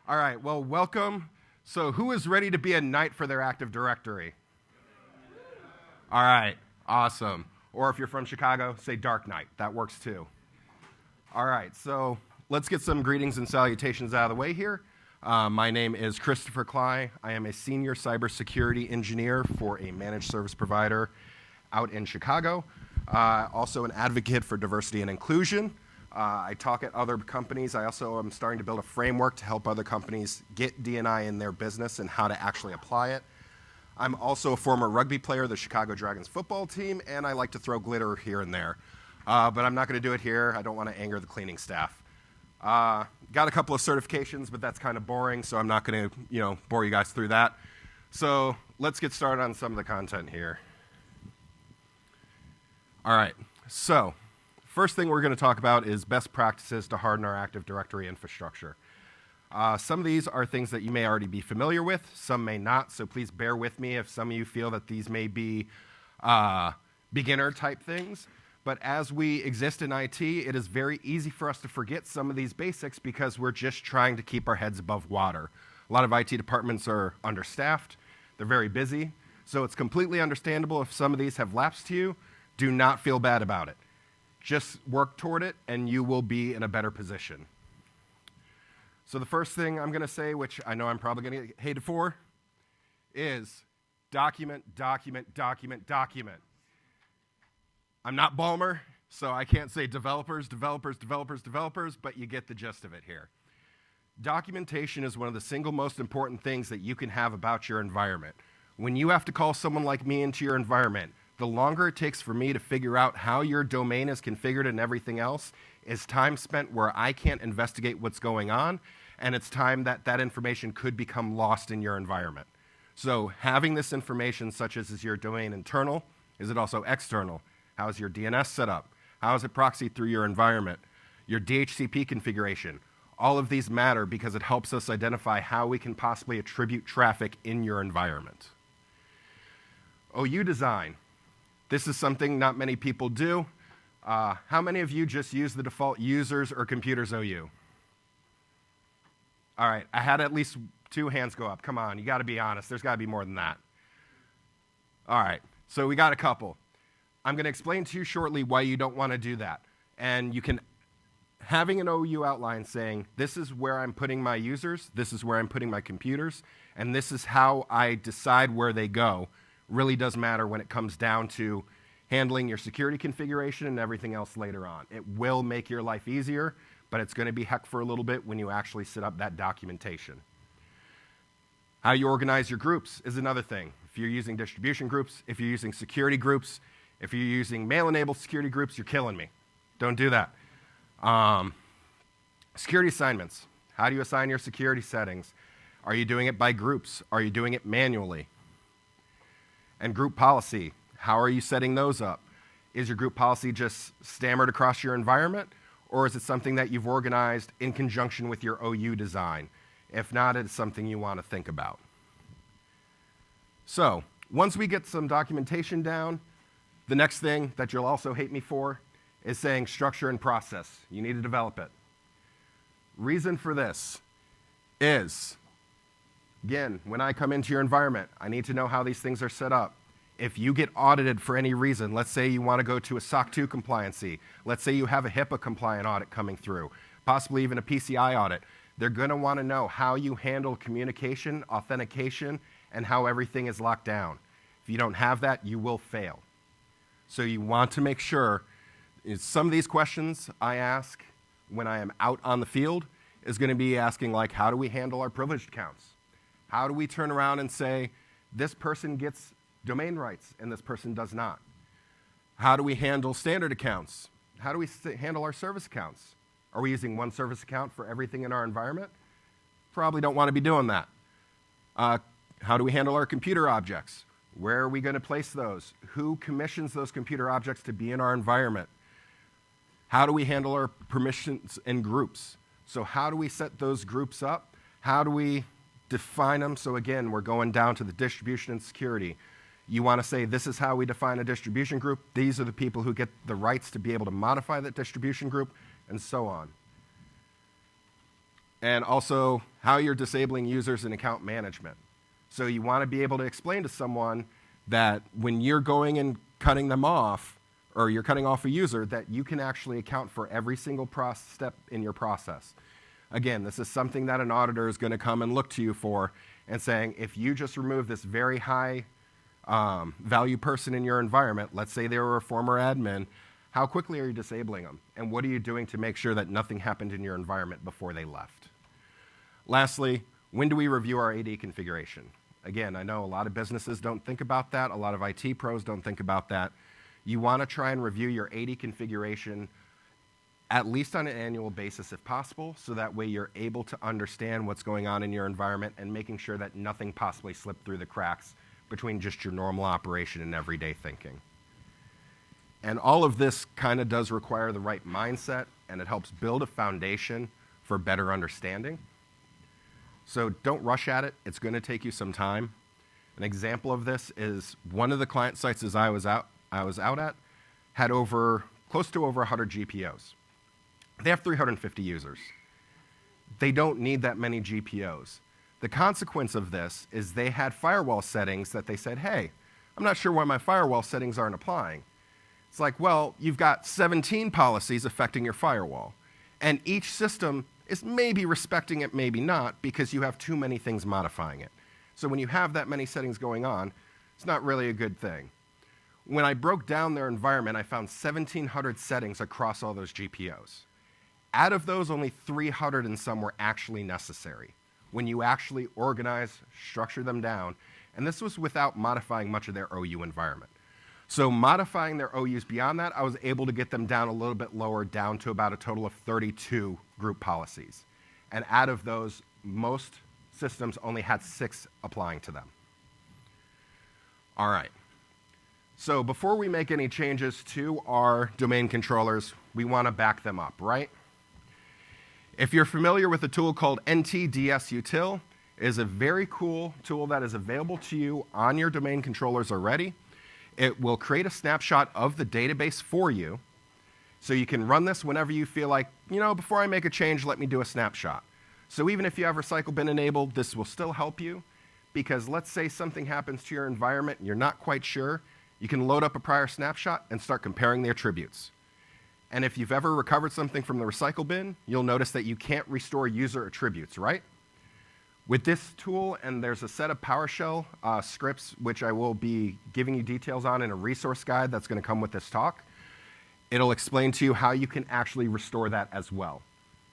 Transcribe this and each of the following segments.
All right, well, welcome. So who is ready to be a knight for their Active Directory? All right, awesome. Or if you're from Chicago, say Dark Knight. That works too. All right, so let's get some greetings and salutations out of the way here. My name is Christopher Cly. I am a senior cybersecurity engineer for a managed service provider out in Chicago. Also an advocate for diversity and inclusion. I talk at other companies. I also am starting to build a framework to help other companies get D&I in their business and how to actually apply it. I'm also a former rugby player, the Chicago Dragons football team, and I like to throw glitter here and there. But I'm not going to do it here. I don't want to anger the cleaning staff. Got a couple of certifications, but that's kind of boring, so I'm not going to, bore you guys through that. So let's get started on some of the content here. All right, so first thing we're going to talk about is best practices to harden our Active Directory infrastructure. Some of these are things that you may already be familiar with, some may not, so please bear with me if some of you feel that these may be beginner type things. But as we exist in IT, it is very easy for us to forget some of these basics because we're just trying to keep our heads above water. A lot of IT departments are understaffed, they're very busy, so it's completely understandable if some of these have lapsed to you. Do not feel bad about it. Just work toward it, and you will be in a better position. So the first thing I'm going to say, which I know I'm probably going to get hated for, is document, document, document, document. I'm not Ballmer, so I can't say developers, developers, developers, developers, but you get the gist of it here. Documentation is one of the single most important things that you can have about your environment. When you have to call someone like me into your environment, the longer it takes for me to figure out how your domain is configured and everything else is time spent where I can't investigate what's going on, and it's time that that information could become lost in your environment. So having this information, such as is your domain internal, is it also external? How is your DNS set up? How is it proxied through your environment? Your DHCP configuration. All of these matter because it helps us identify how we can possibly attribute traffic in your environment. OU design. This is something not many people do. How many of you just use the default users or computers OU? All right, I had at least 2 hands go up. Come on, you got to be honest. There's got to be more than that. All right, so we got a couple. I'm going to explain to you shortly why you don't want to do that. And you can, having an OU outline saying, this is where I'm putting my users, this is where I'm putting my computers, and this is how I decide where they go, really does matter when it comes down to handling your security configuration and everything else later on. It will make your life easier, but it's going to be heck for a little bit when you actually set up that documentation. How you organize your groups is another thing. If you're using distribution groups, if you're using security groups, if you're using mail-enabled security groups, you're killing me. Don't do that. Security assignments. How do you assign your security settings? Are you doing it by groups? Are you doing it manually? And group policy. How are you setting those up? Is your group policy just stammered across your environment, or is it something that you've organized in conjunction with your OU design? If not, it's something you want to think about. So, once we get some documentation down, the next thing that you'll also hate me for is saying structure and process. You need to develop it. Reason for this is, again, when I come into your environment, I need to know how these things are set up. If you get audited for any reason, let's say you want to go to a SOC 2 compliancy, let's say you have a HIPAA compliant audit coming through, possibly even a PCI audit, they're going to want to know how you handle communication, authentication, and how everything is locked down. If you don't have that, you will fail. So you want to make sure, some of these questions I ask when I am out on the field is going to be asking like, how do we handle our privileged accounts? How do we turn around and say, this person gets domain rights and this person does not? How do we handle standard accounts? How do we handle our service accounts? Are we using one service account for everything in our environment? Probably don't want to be doing that. How do we handle our computer objects? Where are we going to place those? Who commissions those computer objects to be in our environment? How do we handle our permissions and groups? So how do we set those groups up? How do we define them? So again, we're going down to the distribution and security. You want to say, this is how we define a distribution group. These are the people who get the rights to be able to modify that distribution group, and so on. And also how you're disabling users in account management. So you want to be able to explain to someone that when you're going and cutting them off, or you're cutting off a user, that you can actually account for every single step in your process. Again, this is something that an auditor is going to come and look to you for and saying, if you just remove this very high value person in your environment, let's say they were a former admin, how quickly are you disabling them? And what are you doing to make sure that nothing happened in your environment before they left? Lastly, when do we review our AD configuration? Again, I know a lot of businesses don't think about that. A lot of IT pros don't think about that. You want to try and review your AD configuration at least on an annual basis if possible, so that way you're able to understand what's going on in your environment and making sure that nothing possibly slipped through the cracks between just your normal operation and everyday thinking. And all of this kind of does require the right mindset, and it helps build a foundation for better understanding. So don't rush at it. It's going to take you some time. An example of this is one of the client sites as I was out at had close to over 100 GPOs. They have 350 users. They don't need that many GPOs. The consequence of this is they had firewall settings that they said, hey, I'm not sure why my firewall settings aren't applying. It's like, well, you've got 17 policies affecting your firewall, and each system is maybe respecting it, maybe not, because you have too many things modifying it. So when you have that many settings going on, it's not really a good thing. When I broke down their environment, I found 1,700 settings across all those GPOs. Out of those, only 300 and some were actually necessary when you actually organize, structure them down, and this was without modifying much of their OU environment. So modifying their OUs beyond that, I was able to get them down a little bit lower, down to about a total of 32 group policies. And out of those, most systems only had 6 applying to them. All right. So before we make any changes to our domain controllers, we want to back them up, right? If you're familiar with a tool called NTLM Util, it is a very cool tool that is available to you on your domain controllers already. It will create a snapshot of the database for you, so you can run this whenever you feel like, before I make a change, let me do a snapshot. So even if you have recycle bin enabled, this will still help you, because let's say something happens to your environment and you're not quite sure, you can load up a prior snapshot and start comparing the attributes. And if you've ever recovered something from the recycle bin, you'll notice that you can't restore user attributes, right? With this tool, and there's a set of PowerShell scripts, which I will be giving you details on in a resource guide that's going to come with this talk, it'll explain to you how you can actually restore that as well.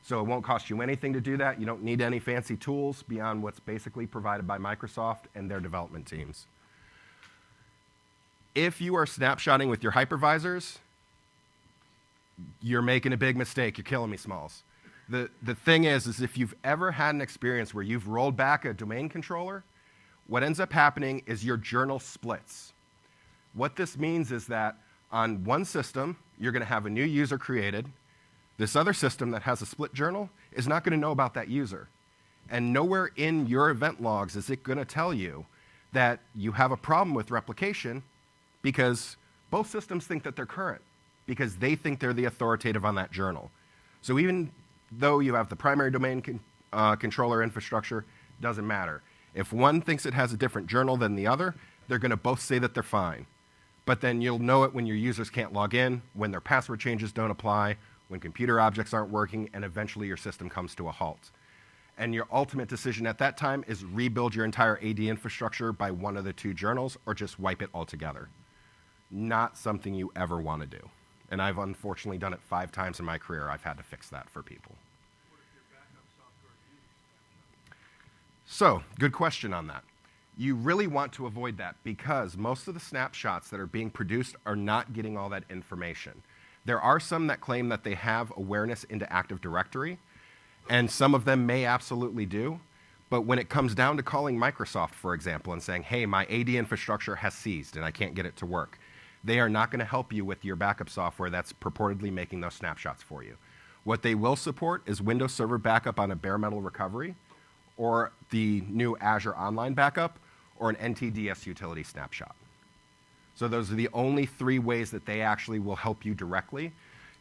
So it won't cost you anything to do that. You don't need any fancy tools beyond what's basically provided by Microsoft and their development teams. If you are snapshotting with your hypervisors, you're making a big mistake. You're killing me, Smalls. The thing is if you've ever had an experience where you've rolled back a domain controller, what ends up happening is your journal splits. What this means is that on one system, you're going to have a new user created. This other system that has a split journal is not going to know about that user. And nowhere in your event logs is it going to tell you that you have a problem with replication, because both systems think that they're current, because they think they're the authoritative on that journal. So even though you have the primary domain controller infrastructure, doesn't matter. If one thinks it has a different journal than the other, they're going to both say that they're fine. But then you'll know it when your users can't log in, when their password changes don't apply, when computer objects aren't working, and eventually your system comes to a halt. And your ultimate decision at that time is rebuild your entire AD infrastructure by one of the two journals, or just wipe it altogether. Not something you ever want to do. And I've unfortunately done it 5 times in my career. I've had to fix that for people. What if your backup software uses So, snapshots? good question on that. You really want to avoid that, because most of the snapshots that are being produced are not getting all that information. There are some that claim that they have awareness into Active Directory, and some of them may absolutely do. But when it comes down to calling Microsoft, for example, and saying, hey, my AD infrastructure has seized and I can't get it to work, they are not going to help you with your backup software that's purportedly making those snapshots for you. What they will support is Windows Server backup on a bare metal recovery, or the new Azure Online backup, or an NTLM utility snapshot. So those are the only 3 ways that they actually will help you directly.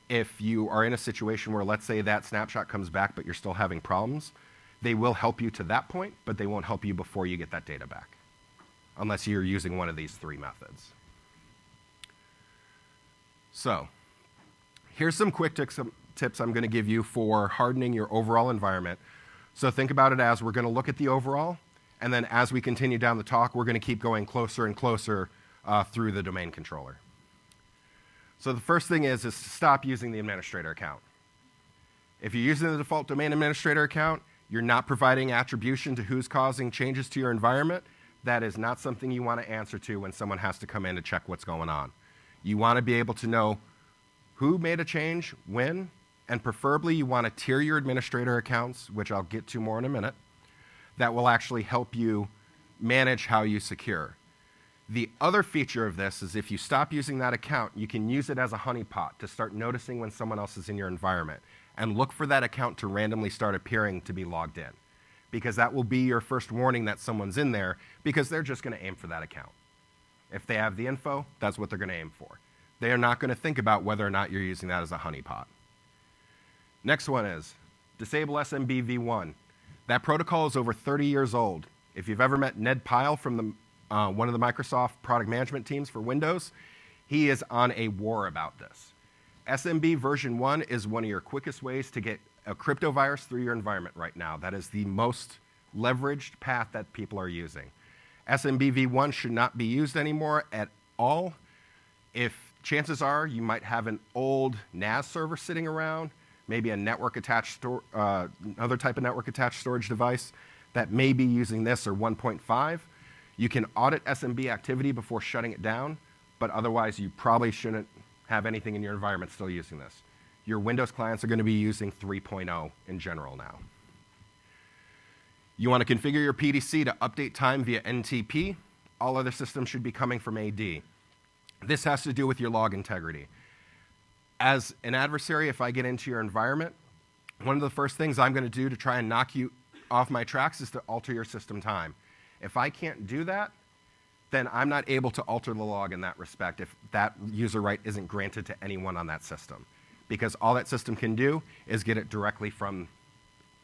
if you are in a situation where, let's say, that snapshot comes back, but you're still having problems, they will help you to that point, but they won't help you before you get that data back, unless you're using one of these three methods. So here's some quick tips I'm going to give you for hardening your overall environment. So think about it as we're going to look at the overall, and then as we continue down the talk, we're going to keep going closer and closer through the domain controller. So the first thing is to stop using the administrator account. If you're using the default domain administrator account, you're not providing attribution to who's causing changes to your environment. That is not something you want to answer to when someone has to come in to check what's going on. You want to be able to know who made a change, when, and preferably you want to tier your administrator accounts, which I'll get to more in a minute, that will actually help you manage how you secure. The other feature of this is if you stop using that account, you can use it as a honeypot to start noticing when someone else is in your environment and look for that account to randomly start appearing to be logged in, because that will be your first warning that someone's in there, because they're just going to aim for that account. If they have the info, that's what they're going to aim for. They are not going to think about whether or not you're using that as a honeypot. Next one is disable SMB v1. That protocol is over 30 years old. If you've ever met Ned Pyle from one of the Microsoft product management teams for Windows, he is on a war about this. SMB version 1 is one of your quickest ways to get a crypto virus through your environment right now. That is the most leveraged path that people are using. SMB v1 should not be used anymore at all. If chances are you might have an old NAS server sitting around, maybe a network attached another type of network attached storage device that may be using this or 1.5. You can audit SMB activity before shutting it down, but otherwise you probably shouldn't have anything in your environment still using this. Your Windows clients are going to be using 3.0 in general now. You want to configure your PDC to update time via NTP. All other systems should be coming from AD. This has to do with your log integrity. As an adversary, if I get into your environment, one of the first things I'm going to do to try and knock you off my tracks is to alter your system time. If I can't do that, then I'm not able to alter the log in that respect if that user right isn't granted to anyone on that system. Because all that system can do is get it directly from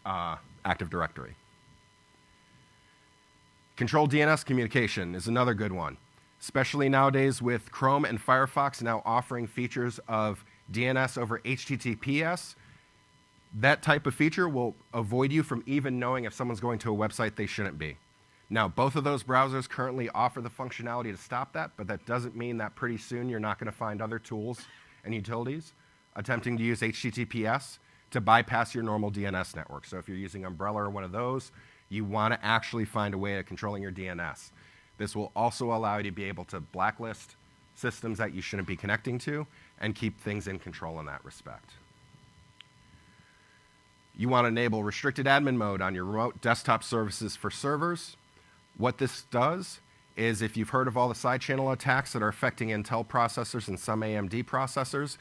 Active Directory. Controlled DNS communication is another good one, especially nowadays with Chrome and Firefox now offering features of DNS over HTTPS. That type of feature will avoid you from even knowing if someone's going to a website they shouldn't be. Now, both of those browsers currently offer the functionality to stop that, but that doesn't mean that pretty soon you're not going to find other tools and utilities attempting to use HTTPS to bypass your normal DNS network. So if you're using Umbrella or one of those, you want to actually find a way of controlling your DNS. This will also allow you to be able to blacklist systems that you shouldn't be connecting to and keep things in control in that respect. You want to enable restricted admin mode on your remote desktop services for servers. What this does is, if you've heard of all the side channel attacks that are affecting Intel processors and some AMD processors,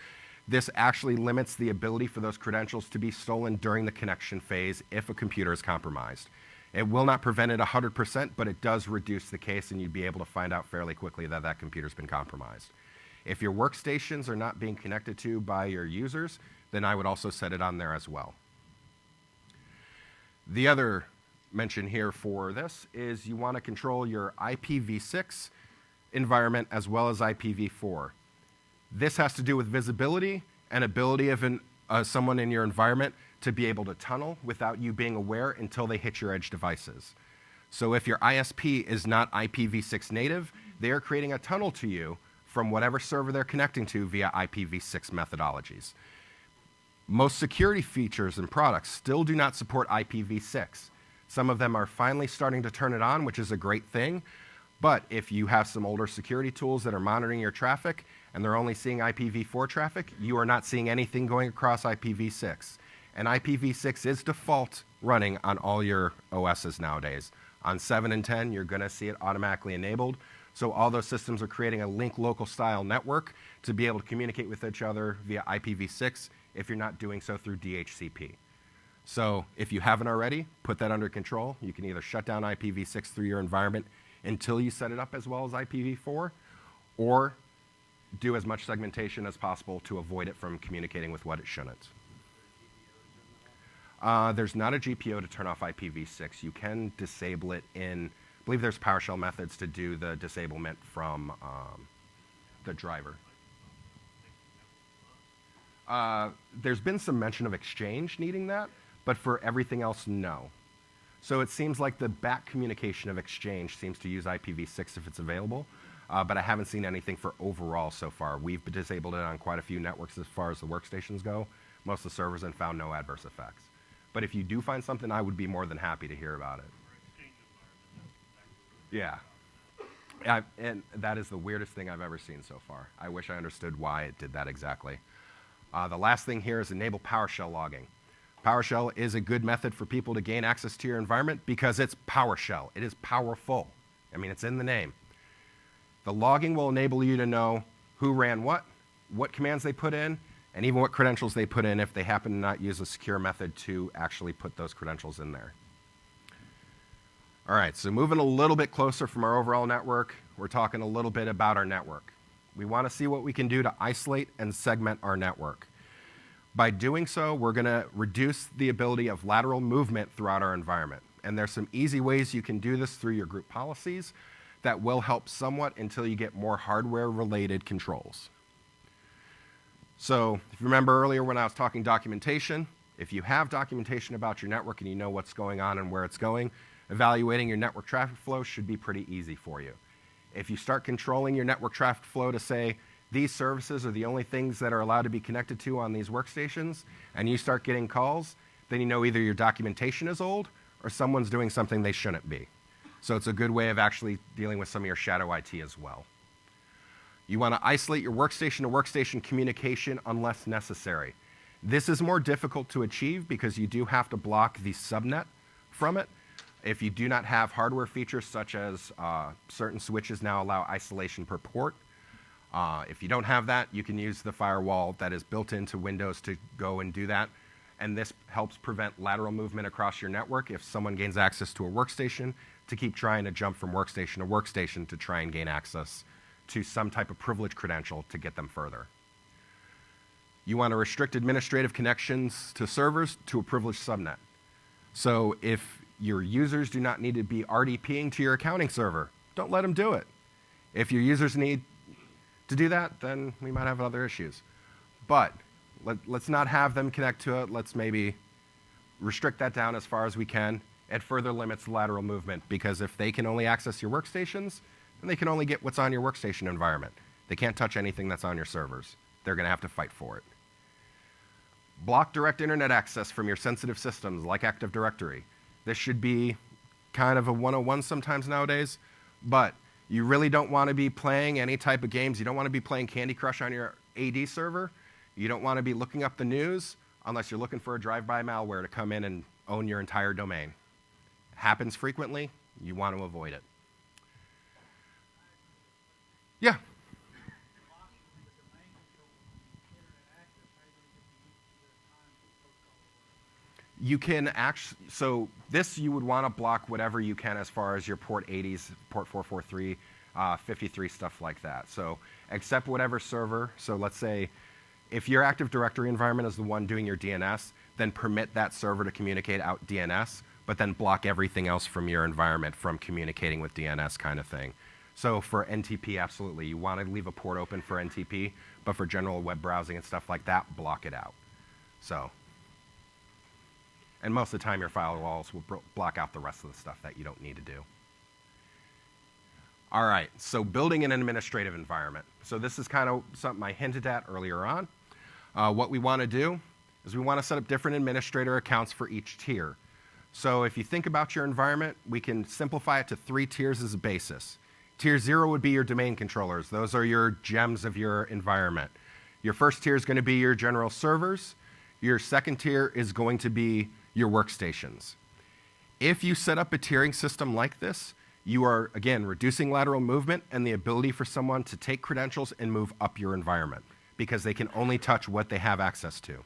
this actually limits the ability for those credentials to be stolen during the connection phase if a computer is compromised. It will not prevent it 100%, but it does reduce the case, and you'd be able to find out fairly quickly that that computer's been compromised. If your workstations are not being connected to by your users, then I would also set it on there as well. The other mention here for this is you want to control your IPv6 environment as well as IPv4. This has to do with visibility and ability of someone in your environment to be able to tunnel without you being aware until they hit your edge devices. So if your ISP is not IPv6 native, they are creating a tunnel to you from whatever server they're connecting to via IPv6 methodologies. Most security features and products still do not support IPv6. Some of them are finally starting to turn it on, which is a great thing. But if you have some older security tools that are monitoring your traffic and they're only seeing IPv4 traffic, you are not seeing anything going across IPv6. And IPv6 is default running on all your OSs nowadays. On 7 and 10, you're going to see it automatically enabled. So all those systems are creating a link local style network to be able to communicate with each other via IPv6 if you're not doing so through DHCP. So if you haven't already, put that under control. You can either shut down IPv6 through your environment until you set it up as well as IPv4, or do as much segmentation as possible to avoid it from communicating with what it shouldn't. There's not a GPO to turn off IPv6. You can disable it in, I believe there's PowerShell methods to do the disablement from the driver. There's been some mention of Exchange needing that, but for everything else, no. So it seems like the back communication of Exchange seems to use IPv6 if it's available, but I haven't seen anything for overall so far. We've disabled it on quite a few networks as far as the workstations go, most of the servers, and found no adverse effects. But if you do find something, I would be more than happy to hear about it. Yeah. And that is the weirdest thing I've ever seen so far. I wish I understood why it did that exactly. The last thing here is enable PowerShell logging. PowerShell is a good method for people to gain access to your environment because it's PowerShell. It is powerful. I mean, it's in the name. The logging will enable you to know who ran what commands they put in, and even what credentials they put in if they happen to not use a secure method to actually put those credentials in there. All right, so moving a little bit closer from our overall network, we're talking a little bit about our network. We want to see what we can do to isolate and segment our network. By doing so, we're going to reduce the ability of lateral movement throughout our environment. And there's some easy ways you can do this through your group policies that will help somewhat until you get more hardware-related controls. So if you remember earlier when I was talking documentation, if you have documentation about your network and you know what's going on and where it's going, evaluating your network traffic flow should be pretty easy for you. If you start controlling your network traffic flow to say, these services are the only things that are allowed to be connected to on these workstations, and you start getting calls, then you know either your documentation is old or someone's doing something they shouldn't be. So it's a good way of actually dealing with some of your shadow IT as well. You want to isolate your workstation to workstation communication unless necessary. This is more difficult to achieve because you do have to block the subnet from it. If you do not have hardware features such as certain switches now allow isolation per port. If you don't have that, you can use the firewall that is built into Windows to go and do that. And this helps prevent lateral movement across your network if someone gains access to a workstation to keep trying to jump from workstation to workstation to try and gain access to some type of privilege credential to get them further. You want to restrict administrative connections to servers to a privileged subnet. So if your users do not need to be RDPing to your accounting server, don't let them do it. If your users need to do that, then we might have other issues. But let's not have them connect to it. Let's maybe restrict that down as far as we can. It further limits lateral movement because if they can only access your workstations, then they can only get what's on your workstation environment. They can't touch anything that's on your servers. They're going to have to fight for it. Block direct internet access from your sensitive systems like Active Directory. This should be kind of a 101 sometimes nowadays, but you really don't want to be playing any type of games. You don't want to be playing Candy Crush on your AD server. You don't want to be looking up the news unless you're looking for a drive-by malware to come in and own your entire domain. Happens frequently. You want to avoid it. Yeah. You can actually, so this you would want to block whatever you can as far as your port 80s, port 443, 53, stuff like that. So accept whatever server. So let's say if your Active Directory environment is the one doing your DNS, then permit that server to communicate out DNS, but then block everything else from your environment from communicating with DNS kind of thing. So for NTP, absolutely. You want to leave a port open for NTP, but for general web browsing and stuff like that, block it out. So. And most of the time, your firewalls will block out the rest of the stuff that you don't need to do. All right, so building an administrative environment. So this is kind of something I hinted at earlier on. What we want to do is we want to set up different administrator accounts for each tier. So if you think about your environment, we can simplify it to 3 tiers as a basis. Tier 0 would be your domain controllers. Those are your gems of your environment. Your first tier is going to be your general servers. Your second tier is going to be your workstations. If you set up a tiering system like this, you are, again, reducing lateral movement and the ability for someone to take credentials and move up your environment because they can only touch what they have access to.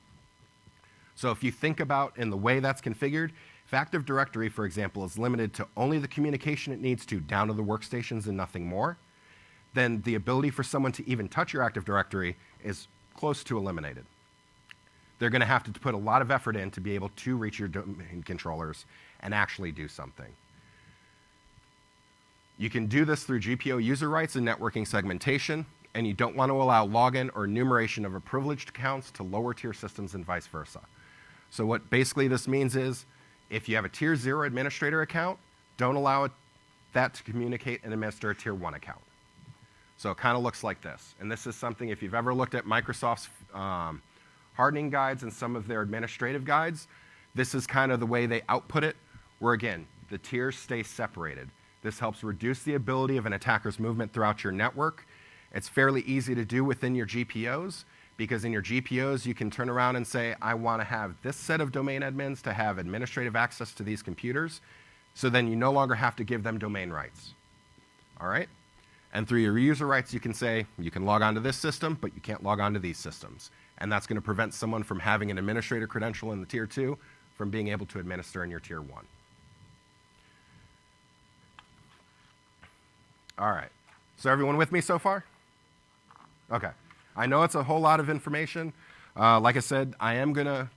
So if you think about in the way that's configured, if Active Directory, for example, is limited to only the communication it needs to down to the workstations and nothing more, then the ability for someone to even touch your Active Directory is close to eliminated. They're going to have to put a lot of effort in to be able to reach your domain controllers and actually do something. You can do this through GPO user rights and networking segmentation, and you don't want to allow login or enumeration of privileged accounts to lower tier systems and vice versa. So what basically this means is, if you have a tier 0 administrator account, don't allow that to communicate and administer a tier 1 account. So it kind of looks like this. And this is something, if you've ever looked at Microsoft's hardening guides and some of their administrative guides, this is kind of the way they output it, where again, the tiers stay separated. This helps reduce the ability of an attacker's movement throughout your network. It's fairly easy to do within your GPOs, because in your GPOs, you can turn around and say, I want to have this set of domain admins to have administrative access to these computers, so then you no longer have to give them domain rights. All right? And through your user rights, you can say, you can log on to this system, but you can't log on to these systems. And that's going to prevent someone from having an administrator credential in the tier 2 from being able to administer in your tier 1. All right. So everyone with me so far? Okay. I know it's a whole lot of information. Like I said, I am going to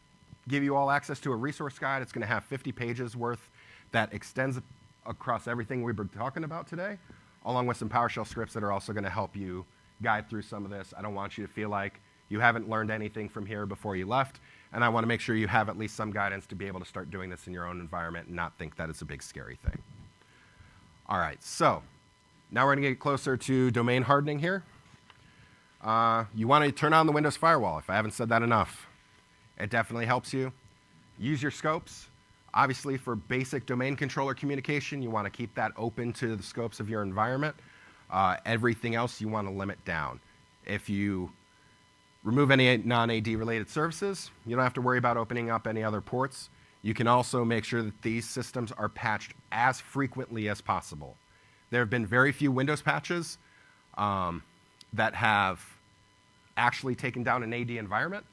give you all access to a resource guide. It's going to have 50 pages worth that extends across everything we've been talking about today, along with some PowerShell scripts that are also going to help you guide through some of this. I don't want you to feel like you haven't learned anything from here before you left, and I want to make sure you have at least some guidance to be able to start doing this in your own environment and not think that it's a big scary thing. All right, so now we're going to get closer to domain hardening here. You want to turn on the Windows firewall, if I haven't said that enough. It definitely helps you. Use your scopes. Obviously, for basic domain controller communication, you want to keep that open to the scopes of your environment. Everything else you want to limit down. If you remove any non-AD related services, you don't have to worry about opening up any other ports. You can also make sure that these systems are patched as frequently as possible. There have been very few Windows patches that have actually taken down an AD environment.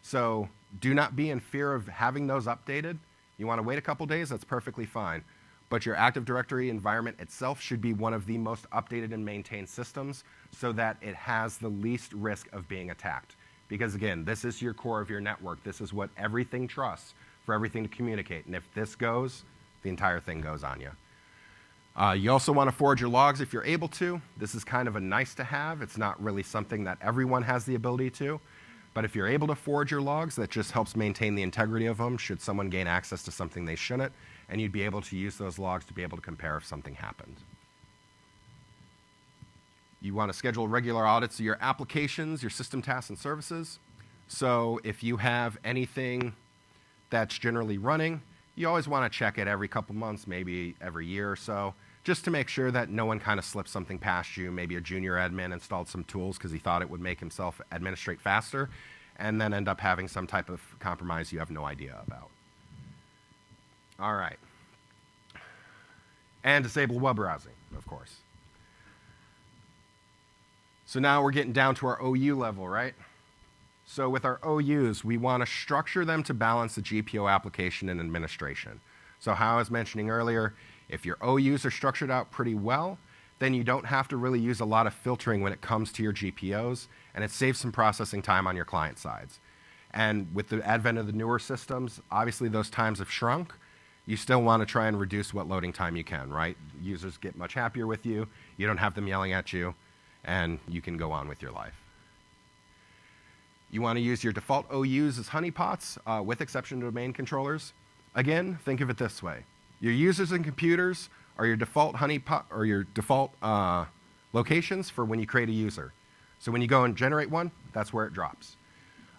So do not be in fear of having those updated. You want to wait a couple days, that's perfectly fine. But your Active Directory environment itself should be one of the most updated and maintained systems so that it has the least risk of being attacked. Because again, this is your core of your network. This is what everything trusts for everything to communicate. And if this goes, the entire thing goes on you. You also want to forge your logs if you're able to. This is kind of a nice to have. It's not really something that everyone has the ability to. But if you're able to forge your logs, that just helps maintain the integrity of them should someone gain access to something they shouldn't, and you'd be able to use those logs to be able to compare if something happened. You want to schedule regular audits of your applications, your system tasks and services. So if you have anything that's generally running, you always want to check it every couple months, maybe every year or so, just to make sure that no one kind of slips something past you. Maybe a junior admin installed some tools because he thought it would make himself administrate faster, and then end up having some type of compromise you have no idea about. All right. And disable web browsing, of course. So now we're getting down to our OU level, right? So with our OUs, we want to structure them to balance the GPO application and administration. So how I was mentioning earlier, if your OUs are structured out pretty well, then you don't have to really use a lot of filtering when it comes to your GPOs, and it saves some processing time on your client sides. And with the advent of the newer systems, obviously those times have shrunk. You still want to try and reduce what loading time you can, right? Users get much happier with you. You don't have them yelling at you, and you can go on with your life. You want to use your default OUs as honeypots, with exception to domain controllers. Again, think of it this way. Your users and computers are your default honeypot or your default locations for when you create a user. So when you go and generate one, that's where it drops.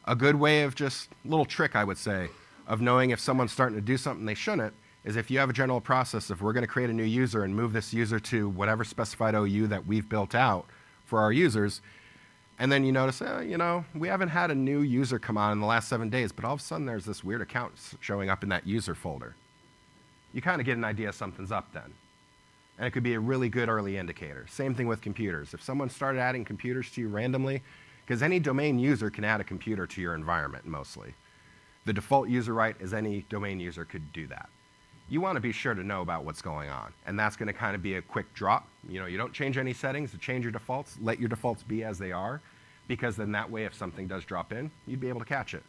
A good way of just a little trick, I would say, of knowing if someone's starting to do something they shouldn't is if you have a general process of we're going to create a new user and move this user to whatever specified OU that we've built out for our users, and then you notice, we haven't had a new user come on in the last 7 days, but all of a sudden there's this weird account showing up in that user folder. You kind of get an idea something's up then. And it could be a really good early indicator. Same thing with computers. If someone started adding computers to you randomly, because any domain user can add a computer to your environment mostly. The default user right is any domain user could do that. you want to be sure to know about what's going on. And that's going to kind of be a quick drop. You don't change any settings to change your defaults. Let your defaults be as they are, because then that way if something does drop in, you'd be able to catch it.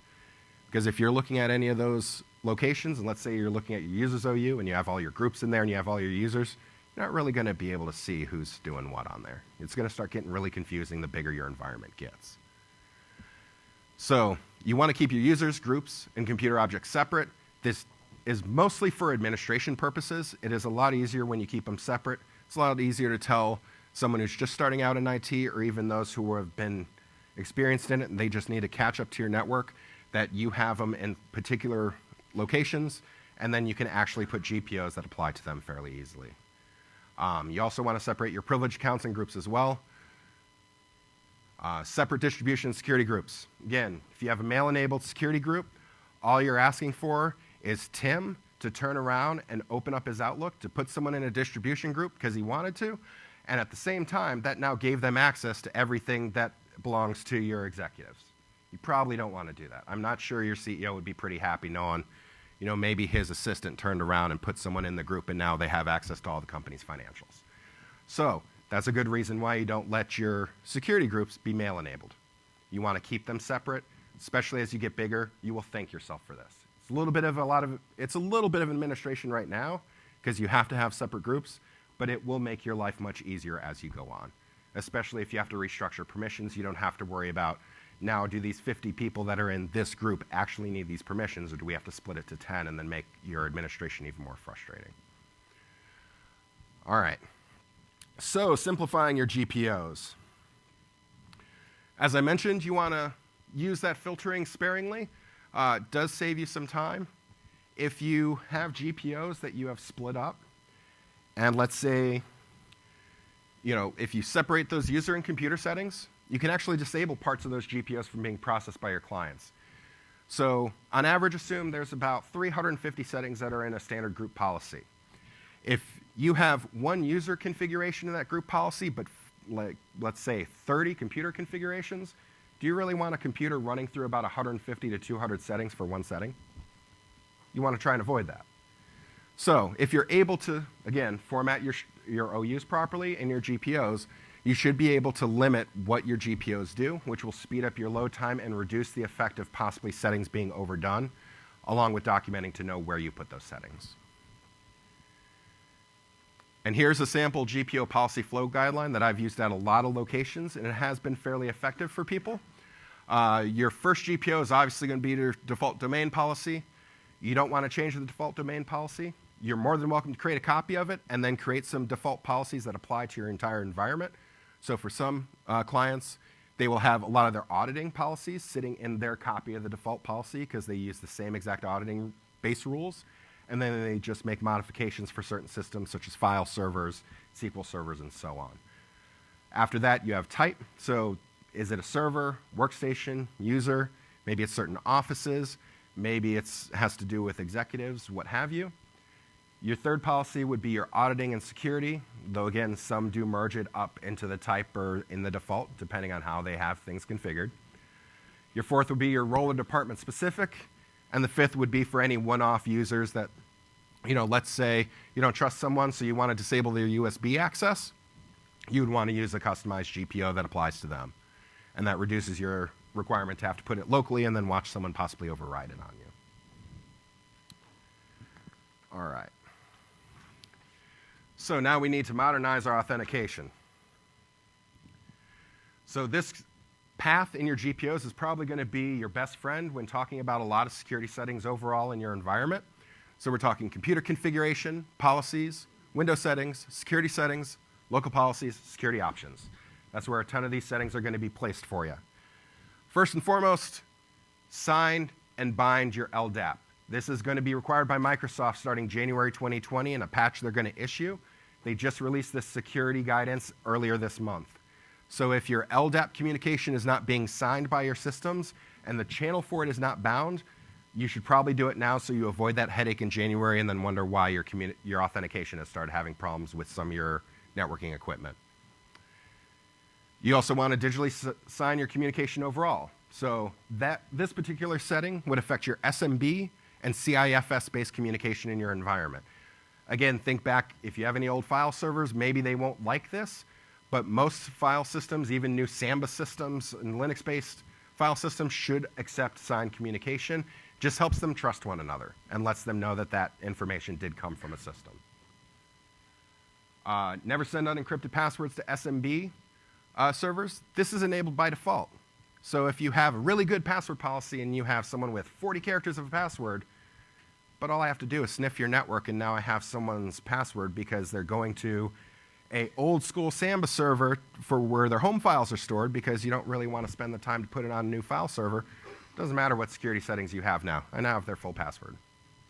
Because if you're looking at any of those locations, and let's say you're looking at your users OU and you have all your groups in there and you have all your users, you're not really going to be able to see who's doing what on there. It's going to start getting really confusing the bigger your environment gets. So you want to keep your users, groups, and computer objects separate. This is mostly for administration purposes. It is a lot easier when you keep them separate. It's a lot easier to tell someone who's just starting out in IT, or even those who have been experienced in it and they just need to catch up to your network, that you have them in particular locations, and then you can actually put GPOs that apply to them fairly easily. You also want to separate your privilege accounts and groups as well. Separate distribution and security groups. Again, if you have a mail-enabled security group, all you're asking for is Tim to turn around and open up his Outlook to put someone in a distribution group because he wanted to, and at the same time, that now gave them access to everything that belongs to your executives. You probably don't want to do that. I'm not sure your CEO would be pretty happy knowing, maybe his assistant turned around and put someone in the group and now they have access to all the company's financials. So that's a good reason why you don't let your security groups be mail-enabled. You want to keep them separate, especially as you get bigger. You will thank yourself for this. It's a little bit of administration right now because you have to have separate groups, but it will make your life much easier as you go on. Especially if you have to restructure permissions, you don't have to worry about, now do these 50 people that are in this group actually need these permissions, or do we have to split it to 10 and then make your administration even more frustrating? All right. So simplifying your GPOs. As I mentioned, you want to use that filtering sparingly. It does save you some time. If you have GPOs that you have split up, and let's say, if you separate those user and computer settings, you can actually disable parts of those GPOs from being processed by your clients. So on average, assume there's about 350 settings that are in a standard group policy. If you have one user configuration in that group policy, but let's say 30 computer configurations, do you really want a computer running through about 150 to 200 settings for one setting? You want to try and avoid that. So if you're able to, again, format your OUs properly and your GPOs, you should be able to limit what your GPOs do, which will speed up your load time and reduce the effect of possibly settings being overdone, along with documenting to know where you put those settings. And here's a sample GPO policy flow guideline that I've used at a lot of locations, and it has been fairly effective for people. Your first GPO is obviously going to be your default domain policy. You don't want to change the default domain policy. You're more than welcome to create a copy of it and then create some default policies that apply to your entire environment. So for some clients, they will have a lot of their auditing policies sitting in their copy of the default policy because they use the same exact auditing base rules. And then they just make modifications for certain systems such as file servers, SQL servers, and so on. After that, you have type. So is it a server, workstation, user? Maybe it's certain offices. Maybe it has to do with executives, what have you. Your third policy would be your auditing and security, though again, some do merge it up into the type or in the default, depending on how they have things configured. Your fourth would be your role or department specific, and the fifth would be for any one-off users that, let's say you don't trust someone, so you want to disable their USB access, you would want to use a customized GPO that applies to them. And that reduces your requirement to have to put it locally and then watch someone possibly override it on you. All right. So now we need to modernize our authentication. So this path in your GPOs is probably going to be your best friend when talking about a lot of security settings overall in your environment. So we're talking computer configuration, policies, window settings, security settings, local policies, security options. That's where a ton of these settings are going to be placed for you. First and foremost, sign and bind your LDAP. This is going to be required by Microsoft starting January 2020 in a patch they're going to issue. They just released this security guidance earlier this month. So if your LDAP communication is not being signed by your systems and the channel for it is not bound, you should probably do it now so you avoid that headache in January and then wonder why your authentication has started having problems with some of your networking equipment. You also want to digitally sign your communication overall. So this particular setting would affect your SMB and CIFS-based communication in your environment. Again, think back, if you have any old file servers, maybe they won't like this, but most file systems, even new Samba systems and Linux-based file systems, should accept signed communication. Just helps them trust one another and lets them know that that information did come from a system. Never send unencrypted passwords to SMB servers. This is enabled by default. So if you have a really good password policy and you have someone with 40 characters of a password, but all I have to do is sniff your network and now I have someone's password because they're going to a old school Samba server for where their home files are stored because you don't really want to spend the time to put it on a new file server. Doesn't matter what security settings you have now. I now have their full password.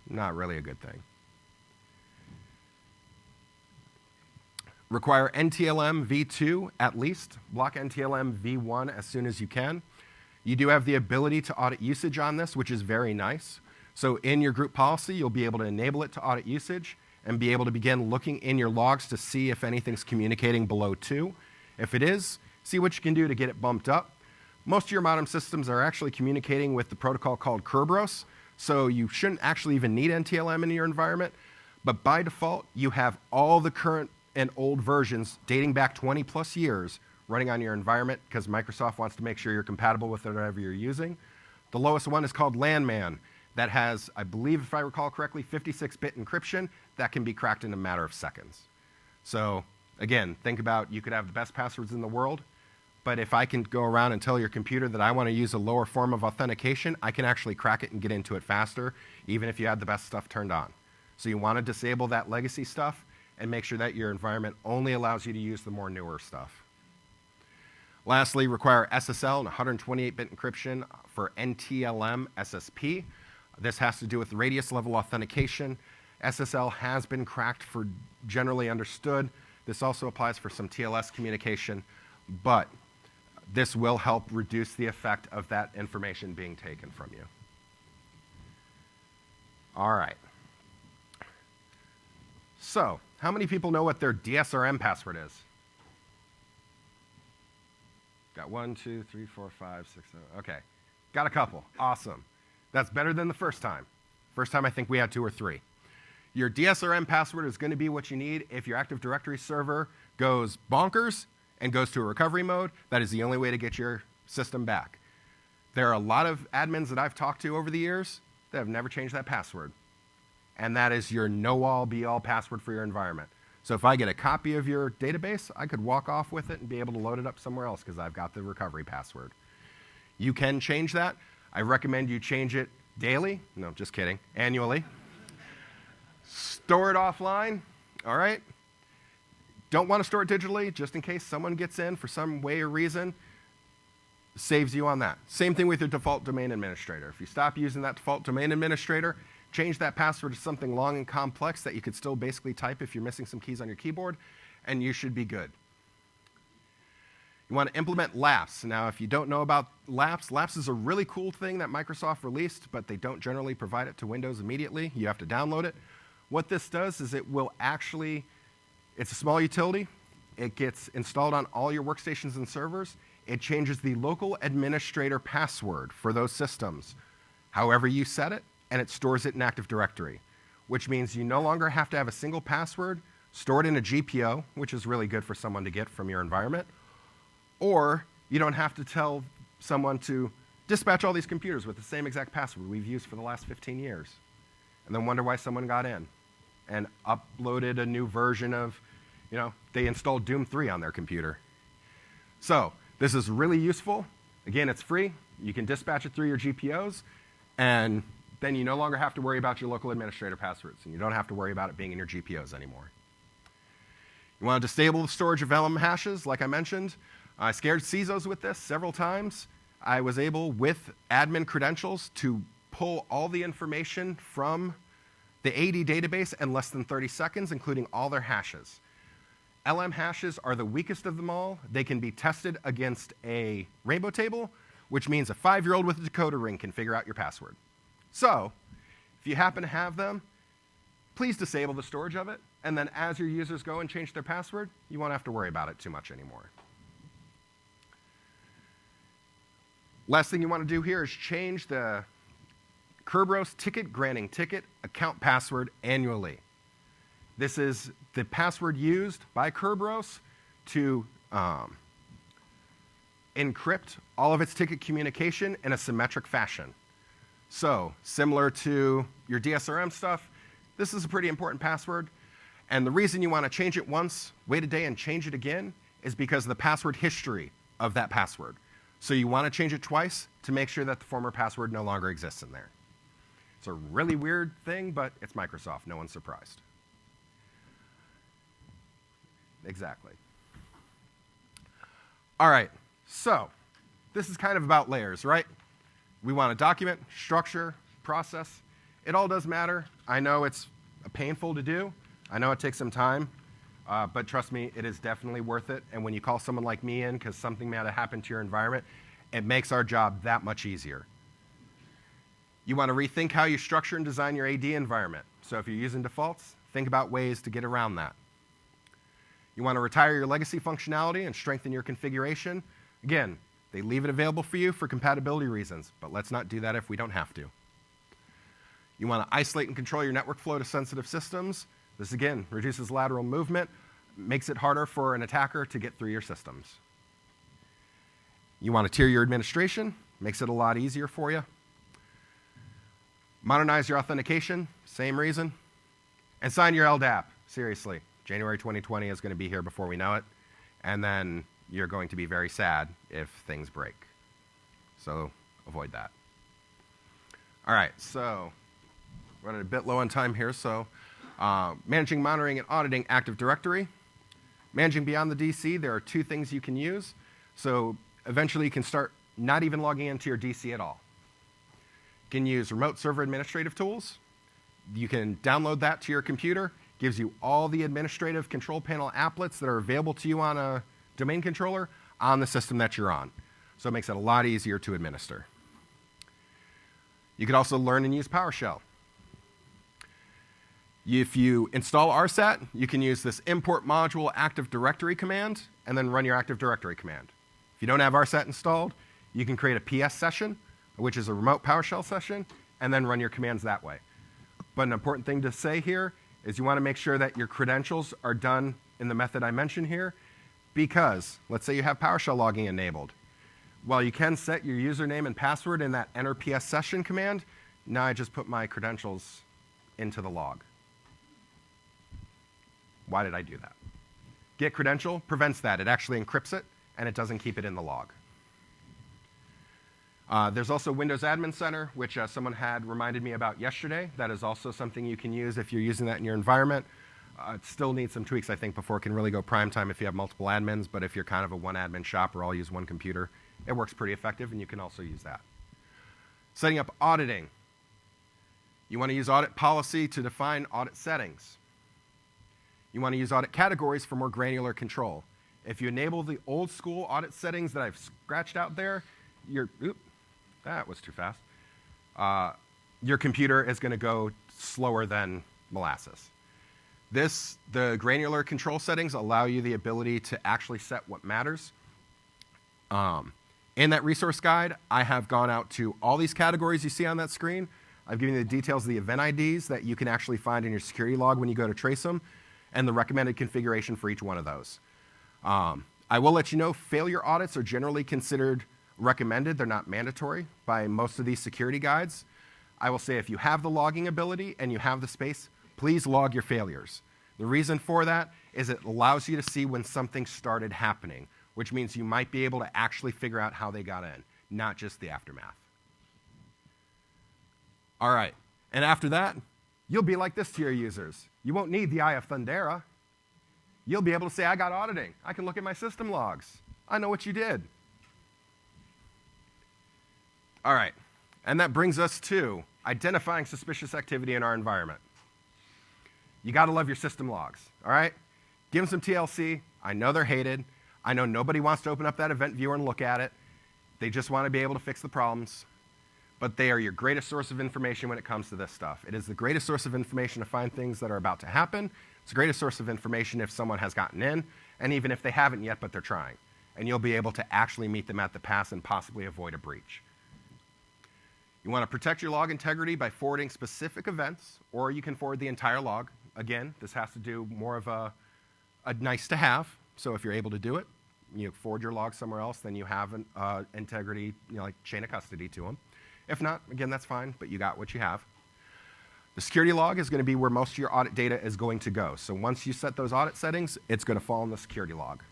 Not really a good thing. Require NTLM v2 at least. Block NTLM v1 as soon as you can. You do have the ability to audit usage on this, which is very nice. So in your group policy, you'll be able to enable it to audit usage and be able to begin looking in your logs to see if anything's communicating below 2. If it is, see what you can do to get it bumped up. Most of your modern systems are actually communicating with the protocol called Kerberos, so you shouldn't actually even need NTLM in your environment. But by default, you have all the current and old versions dating back 20 plus years running on your environment because Microsoft wants to make sure you're compatible with whatever you're using. The lowest one is called Landman. That has, I believe, if I recall correctly, 56-bit encryption that can be cracked in a matter of seconds. So again, think about, you could have the best passwords in the world, but if I can go around and tell your computer that I want to use a lower form of authentication, I can actually crack it and get into it faster, even if you had the best stuff turned on. So you want to disable that legacy stuff and make sure that your environment only allows you to use the more newer stuff. Lastly, require SSL and 128-bit encryption for NTLM SSP. This has to do with radius level authentication. SSL has been cracked for generally understood. This also applies for some TLS communication, but this will help reduce the effect of that information being taken from you. All right. So, how many people know what their DSRM password is? Got 1, 2, 3, 4, 5, 6, 7. Okay. Got a couple. Awesome. That's better than the first time. First time I think we had 2 or 3. Your DSRM password is going to be what you need if your Active Directory server goes bonkers and goes to a recovery mode. That is the only way to get your system back. There are a lot of admins that I've talked to over the years that have never changed that password. And that is your know-all, be-all password for your environment. So if I get a copy of your database, I could walk off with it and be able to load it up somewhere else because I've got the recovery password. You can change that. I recommend you change it daily. No, just kidding. Annually. Store it offline. All right? Don't want to store it digitally just in case someone gets in for some way or reason. Saves you on that. Same thing with your default domain administrator. If you stop using that default domain administrator, change that password to something long and complex that you could still basically type if you're missing some keys on your keyboard, and you should be good. You want to implement LAPS. Now, if you don't know about LAPS, LAPS is a really cool thing that Microsoft released, but they don't generally provide it to Windows immediately. You have to download it. What this does is it will actually, it's a small utility. It gets installed on all your workstations and servers. It changes the local administrator password for those systems, however you set it, and it stores it in Active Directory, which means you no longer have to have a single password stored in a GPO, which is really good for someone to get from your environment, or you don't have to tell someone to dispatch all these computers with the same exact password we've used for the last 15 years, and then wonder why someone got in and uploaded a new version of, they installed Doom 3 on their computer. So this is really useful. Again, it's free. You can dispatch it through your GPOs, and then you no longer have to worry about your local administrator passwords, and you don't have to worry about it being in your GPOs anymore. You want to disable the storage of LM hashes, like I mentioned. I scared CISOs with this several times. I was able, with admin credentials, to pull all the information from the AD database in less than 30 seconds, including all their hashes. LM hashes are the weakest of them all. They can be tested against a rainbow table, which means a 5-year-old with a decoder ring can figure out your password. So, if you happen to have them, please disable the storage of it, and then as your users go and change their password, you won't have to worry about it too much anymore. Last thing you want to do here is change the Kerberos ticket granting ticket account password annually. This is the password used by Kerberos to encrypt all of its ticket communication in a symmetric fashion. So, similar to your DSRM stuff, this is a pretty important password. And the reason you want to change it once, wait a day and change it again, is because of the password history of that password. So you want to change it twice to make sure that the former password no longer exists in there. It's a really weird thing, but it's Microsoft. No one's surprised. Exactly. All right, so this is kind of about layers, right? We want to document, structure, process. It all does matter. I know it's painful to do. I know it takes some time, but trust me, it is definitely worth it. And when you call someone like me in because something may have happened to your environment, it makes our job that much easier. You want to rethink how you structure and design your AD environment. So if you're using defaults, think about ways to get around that. You want to retire your legacy functionality and strengthen your configuration. Again, they leave it available for you for compatibility reasons, but let's not do that if we don't have to. You want to isolate and control your network flow to sensitive systems. This, again, reduces lateral movement, makes it harder for an attacker to get through your systems. You want to tier your administration, makes it a lot easier for you. Modernize your authentication, same reason. And sign your LDAP, seriously. January 2020 is going to be here before we know it, and then you're going to be very sad if things break. So avoid that. All right, so running a bit low on time here, so managing, monitoring, and auditing Active Directory. Managing beyond the DC, there are two things you can use. So eventually you can start not even logging into your DC at all. You can use remote server administrative tools. You can download that to your computer. Gives you all the administrative control panel applets that are available to you on a domain controller on the system that you're on. So it makes it a lot easier to administer. You could also learn and use PowerShell. If you install RSAT, you can use this import module Active Directory command and then run your Active Directory command. If you don't have RSAT installed, you can create a PS session, which is a remote PowerShell session, and then run your commands that way. But an important thing to say here is you want to make sure that your credentials are done in the method I mentioned here, because let's say you have PowerShell logging enabled. While you can set your username and password in that enter PS session command, now I just put my credentials into the log. Why did I do that? Get credential prevents that. It actually encrypts it, and it doesn't keep it in the log. There's also Windows Admin Center, which someone had reminded me about yesterday. That is also something you can use if you're using that in your environment. It still needs some tweaks, I think, before it can really go prime time if you have multiple admins, but if you're kind of a one-admin shop or all use one computer, it works pretty effective, and you can also use that. Setting up auditing. You want to use audit policy to define audit settings. You want to use audit categories for more granular control. If you enable the old school audit settings that I've scratched out there, that was too fast. Your computer is going to go slower than molasses. The granular control settings allow you the ability to actually set what matters. In that resource guide, I have gone out to all these categories you see on that screen. I've given you the details of the event IDs that you can actually find in your security log when you go to trace them, and the recommended configuration for each one of those. I will let you know failure audits are generally considered recommended. They're not mandatory by most of these security guides. I will say if you have the logging ability and you have the space, please log your failures. The reason for that is it allows you to see when something started happening, which means you might be able to actually figure out how they got in, not just the aftermath. All right, and after that, you'll be like this to your users. You won't need the Eye of Thundera. You'll be able to say, I got auditing. I can look at my system logs. I know what you did. All right, and that brings us to identifying suspicious activity in our environment. You got to love your system logs, all right? Give them some TLC. I know they're hated. I know nobody wants to open up that event viewer and look at it. They just want to be able to fix the problems. But they are your greatest source of information when it comes to this stuff. It is the greatest source of information to find things that are about to happen. It's the greatest source of information if someone has gotten in, and even if they haven't yet, but they're trying. And you'll be able to actually meet them at the pass and possibly avoid a breach. You want to protect your log integrity by forwarding specific events, or you can forward the entire log. Again, this has to do more of a nice to have. So if you're able to do it, you forward your log somewhere else, then you have an integrity, like chain of custody to them. If not, again, that's fine, but you got what you have. The security log is going to be where most of your audit data is going to go. So once you set those audit settings, it's going to fall in the security log.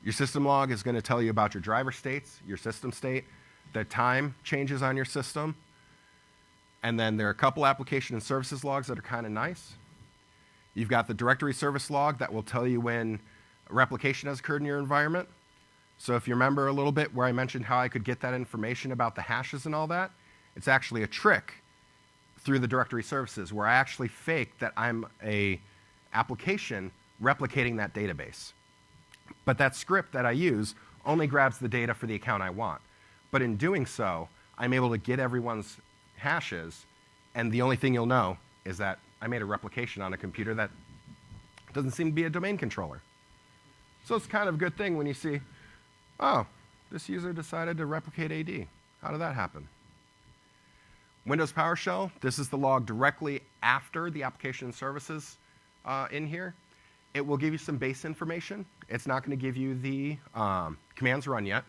Your system log is going to tell you about your driver states, your system state, the time changes on your system, and then there are a couple application and services logs that are kind of nice. You've got the directory service log that will tell you when replication has occurred in your environment. So if you remember a little bit where I mentioned how I could get that information about the hashes and all that, it's actually a trick through the directory services where I actually fake that I'm a application replicating that database. But that script that I use only grabs the data for the account I want. But in doing so, I'm able to get everyone's hashes, and the only thing you'll know is that I made a replication on a computer that doesn't seem to be a domain controller. So it's kind of a good thing when you see, oh, this user decided to replicate AD. How did that happen? Windows PowerShell, this is the log directly after the application and services in here. It will give you some base information. It's not going to give you the commands run yet.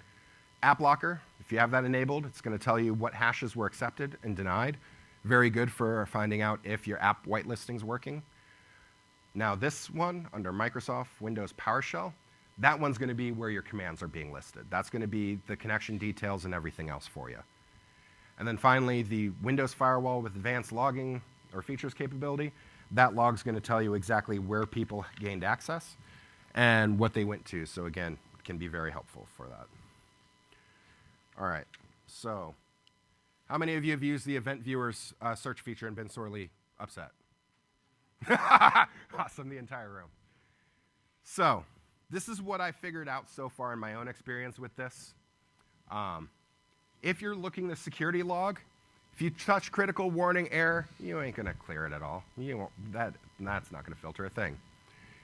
App Locker, if you have that enabled, it's going to tell you what hashes were accepted and denied. Very good for finding out if your app whitelisting is working. Now this one, under Microsoft Windows PowerShell, that one's going to be where your commands are being listed. That's going to be the connection details and everything else for you. And then finally, the Windows Firewall with advanced logging or features capability, that log's going to tell you exactly where people gained access and what they went to. So again, it can be very helpful for that. All right, so how many of you have used the Event Viewers search feature and been sorely upset? Awesome, the entire room. So this is what I figured out so far in my own experience with this. If you're looking the security log, if you touch critical warning error, you ain't going to clear it at all. You won't, that's not going to filter a thing.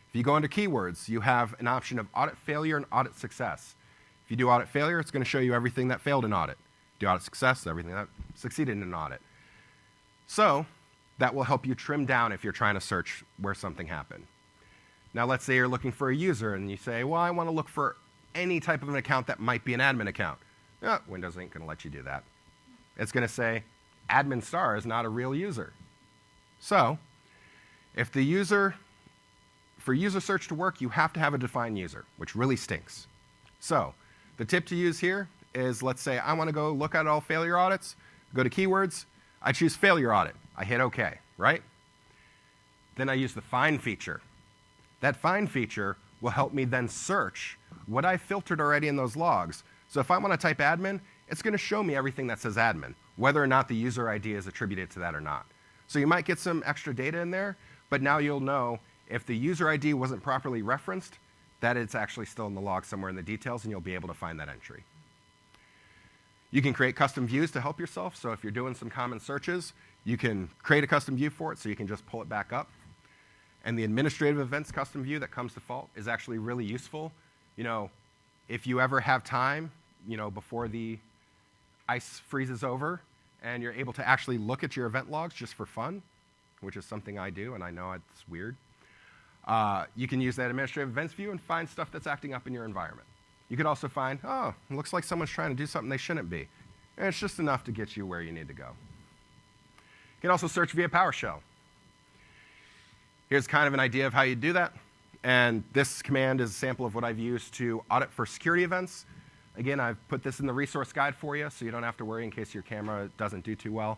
If you go into keywords, you have an option of audit failure and audit success. If you do audit failure, it's going to show you everything that failed in audit. Do audit success, everything that succeeded in an audit. So that will help you trim down if you're trying to search where something happened. Now let's say you're looking for a user and you say, well, I want to look for any type of an account that might be an admin account. Windows ain't going to let you do that. It's going to say admin star is not a real user. So if the user, for user search to work, you have to have a defined user, which really stinks. So the tip to use here is, let's say I want to go look at all failure audits, go to keywords, I choose failure audit, I hit OK, right? Then I use the find feature. That find feature will help me then search what I filtered already in those logs. So if I want to type admin, it's going to show me everything that says admin, whether or not the user ID is attributed to that or not. So you might get some extra data in there, but now you'll know if the user ID wasn't properly referenced, that it's actually still in the log somewhere in the details, and you'll be able to find that entry. You can create custom views to help yourself. So if you're doing some common searches, you can create a custom view for it so you can just pull it back up. And the administrative events custom view that comes default is actually really useful. You know, if you ever have time, before the ice freezes over and you're able to actually look at your event logs just for fun, which is something I do, and I know it's weird. You can use that administrative events view and find stuff that's acting up in your environment. You could also find, oh, it looks like someone's trying to do something they shouldn't be. And it's just enough to get you where you need to go. You can also search via PowerShell. Here's kind of an idea of how you do that. And this command is a sample of what I've used to audit for security events. Again, I've put this in the resource guide for you, so you don't have to worry in case your camera doesn't do too well.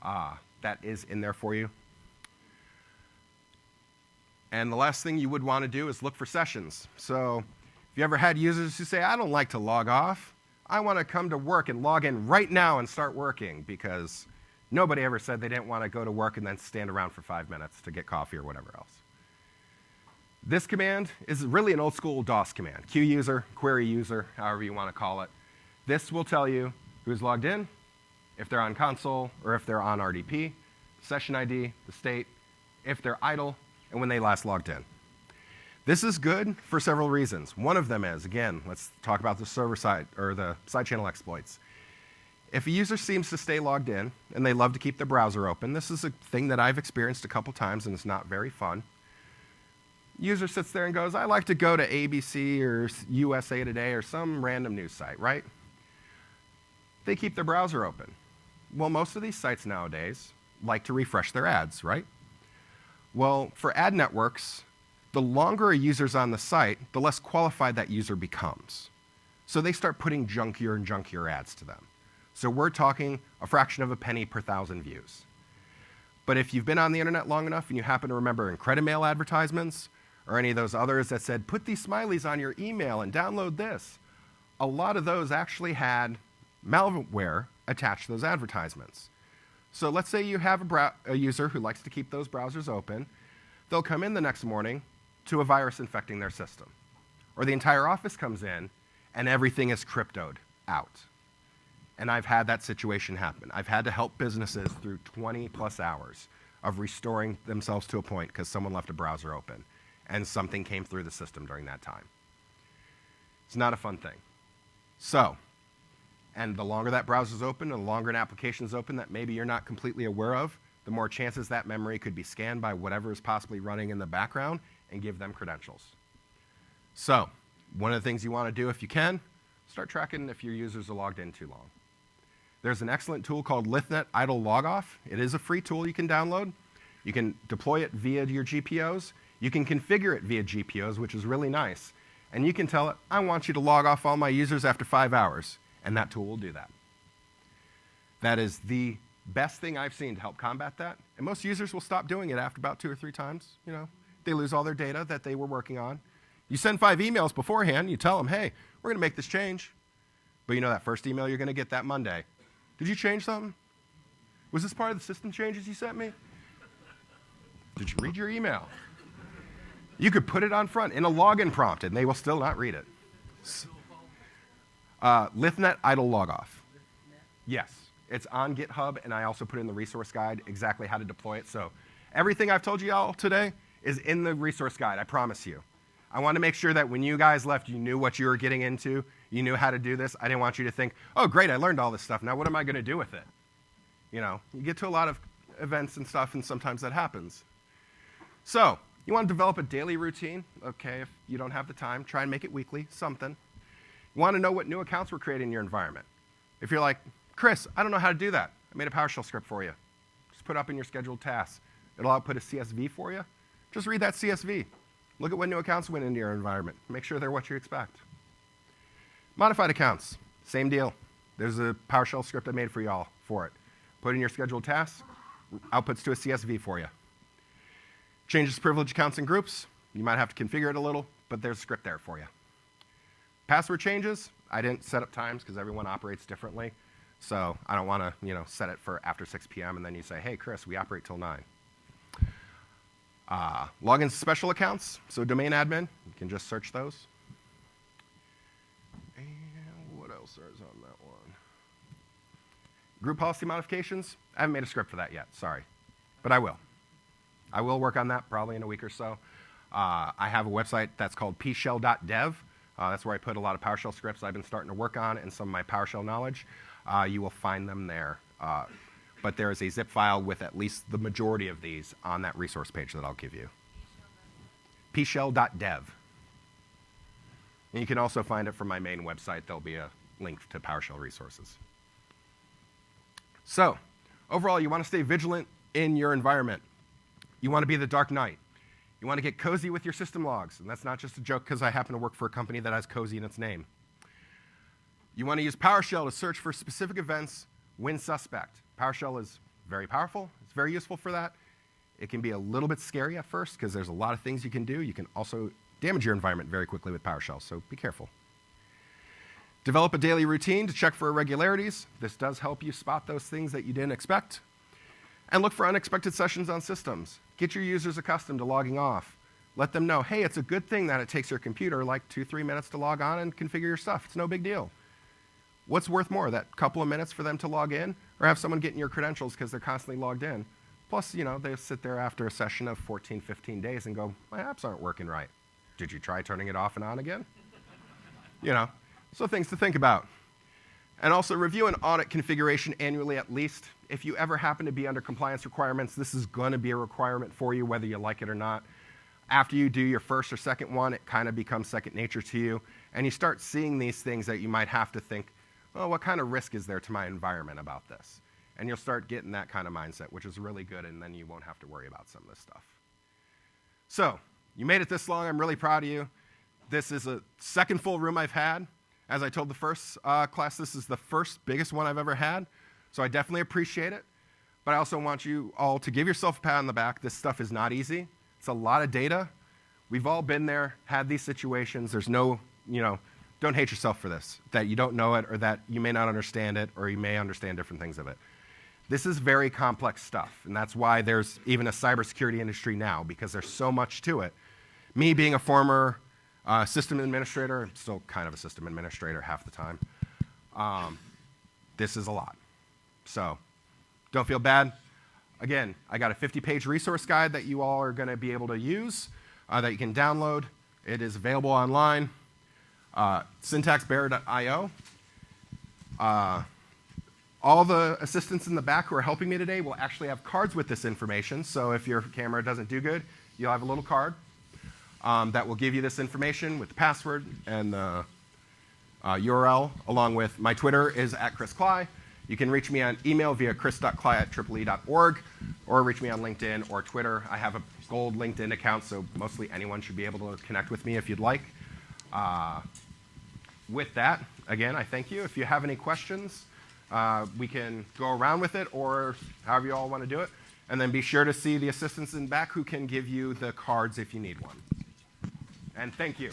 That is in there for you. And the last thing you would want to do is look for sessions. So if you ever had users who say, I don't like to log off, I want to come to work and log in right now and start working, because nobody ever said they didn't want to go to work and then stand around for 5 minutes to get coffee or whatever else. This command is really an old school DOS command. Q user, query user, however you want to call it. This will tell you who's logged in, if they're on console or if they're on RDP, session ID, the state, if they're idle, and when they last logged in. This is good for several reasons. One of them is, again, let's talk about the server side or the side channel exploits. If a user seems to stay logged in and they love to keep the browser open, this is a thing that I've experienced a couple times and it's not very fun. User sits there and goes, I like to go to ABC or USA Today or some random news site, right? They keep their browser open. Well, most of these sites nowadays like to refresh their ads, right? Well, for ad networks, the longer a user's on the site, the less qualified that user becomes. So they start putting junkier and junkier ads to them. So we're talking a fraction of a penny per 1,000 views. But if you've been on the internet long enough and you happen to remember Incredimail advertisements or any of those others that said, put these smileys on your email and download this, a lot of those actually had malware attached to those advertisements. So let's say you have a user who likes to keep those browsers open. They'll come in the next morning to a virus infecting their system. Or the entire office comes in and everything is cryptoed out. And I've had that situation happen. I've had to help businesses through 20+ hours of restoring themselves to a point because someone left a browser open and something came through the system during that time. It's not a fun thing. So, and the longer that browser's open and the longer an application's open that maybe you're not completely aware of, the more chances that memory could be scanned by whatever is possibly running in the background and give them credentials. So, one of the things you want to do if you can, start tracking if your users are logged in too long. There's an excellent tool called Lithnet Idle Logoff. It is a free tool you can download. You can deploy it via your GPOs. You can configure it via GPOs, which is really nice. And you can tell it, I want you to log off all my users after 5 hours. And that tool will do that. That is the best thing I've seen to help combat that. And most users will stop doing it after about 2 or 3 times. You know, they lose all their data that they were working on. You send 5 emails beforehand. You tell them, hey, we're going to make this change. But you know that first email you're going to get that Monday. Did you change something? Was this part of the system changes you sent me? Did you read your email? You could put it on front in a login prompt, and they will still not read it. Lithnet Idle Logoff. Yes, it's on GitHub, and I also put in the resource guide exactly how to deploy it. So everything I've told you all today is in the resource guide, I promise you. I want to make sure that when you guys left, you knew what you were getting into. You knew how to do this. I didn't want you to think, oh, great, I learned all this stuff. Now what am I going to do with it? You know, you get to a lot of events and stuff, and sometimes that happens. So you want to develop a daily routine. Okay, if you don't have the time, try and make it weekly, something. You want to know what new accounts were created in your environment. If you're like, Chris, I don't know how to do that. I made a PowerShell script for you. Just put it up in your scheduled tasks. It'll output a CSV for you. Just read that CSV. Look at what new accounts went into your environment. Make sure they're what you expect. Modified accounts, same deal. There's a PowerShell script I made for y'all for it. Put in your scheduled tasks, outputs to a CSV for you. Changes privilege accounts and groups. You might have to configure it a little, but there's a script there for you. Password changes, I didn't set up times because everyone operates differently. So I don't want to set it for after 6 p.m. and then you say, hey, Chris, we operate till 9. Login to special accounts, so domain admin, you can just search those. And what else is on that one? Group policy modifications, I haven't made a script for that yet, sorry. But I will. I will work on that probably in a week or so. I have a website that's called pshell.dev. That's where I put a lot of PowerShell scripts I've been starting to work on and some of my PowerShell knowledge. You will find them there. But there is a zip file with at least the majority of these on that resource page that I'll give you. pshell.dev. And you can also find it from my main website. There'll be a link to PowerShell resources. So, overall, you want to stay vigilant in your environment. You want to be the Dark Knight. You want to get cozy with your system logs. And that's not just a joke because I happen to work for a company that has cozy in its name. You want to use PowerShell to search for specific events when suspect. PowerShell is very powerful. It's very useful for that. It can be a little bit scary at first because there's a lot of things you can do. You can also damage your environment very quickly with PowerShell, so be careful. Develop a daily routine to check for irregularities. This does help you spot those things that you didn't expect. And look for unexpected sessions on systems. Get your users accustomed to logging off. Let them know, hey, it's a good thing that it takes your computer like 2-3 minutes to log on and configure your stuff. It's no big deal. What's worth more, that couple of minutes for them to log in or have someone getting your credentials because they're constantly logged in? Plus, they sit there after a session of 14, 15 days and go, my apps aren't working right. Did you try turning it off and on again? So things to think about. And also review and audit configuration annually at least. If you ever happen to be under compliance requirements, this is going to be a requirement for you whether you like it or not. After you do your first or second one, it kind of becomes second nature to you. And you start seeing these things that you might have to think, well, what kind of risk is there to my environment about this? And you'll start getting that kind of mindset, which is really good, and then you won't have to worry about some of this stuff. So, you made it this long. I'm really proud of you. This is a second full room I've had. As I told the first class, this is the first biggest one I've ever had, so I definitely appreciate it. But I also want you all to give yourself a pat on the back. This stuff is not easy. It's a lot of data. We've all been there, had these situations. There's no, don't hate yourself for this, that you don't know it or that you may not understand it or you may understand different things of it. This is very complex stuff, and that's why there's even a cybersecurity industry now, because there's so much to it. Me being a former system administrator, I'm still kind of a system administrator half the time, this is a lot. So don't feel bad. Again, I got a 50-page resource guide that you all are going to be able to use, that you can download. It is available online, syntaxbearer.io. All the assistants in the back who are helping me today will actually have cards with this information, so if your camera doesn't do good, you'll have a little card that will give you this information with the password and the URL, along with my Twitter is @ChrisCly. You can reach me on email via chris.cly@triple-e.org, or reach me on LinkedIn or Twitter. I have a gold LinkedIn account, so mostly anyone should be able to connect with me if you'd like. With that, again, I thank you. If you have any questions, we can go around with it, or however you all want to do it. And then be sure to see the assistants in back who can give you the cards if you need one. And thank you.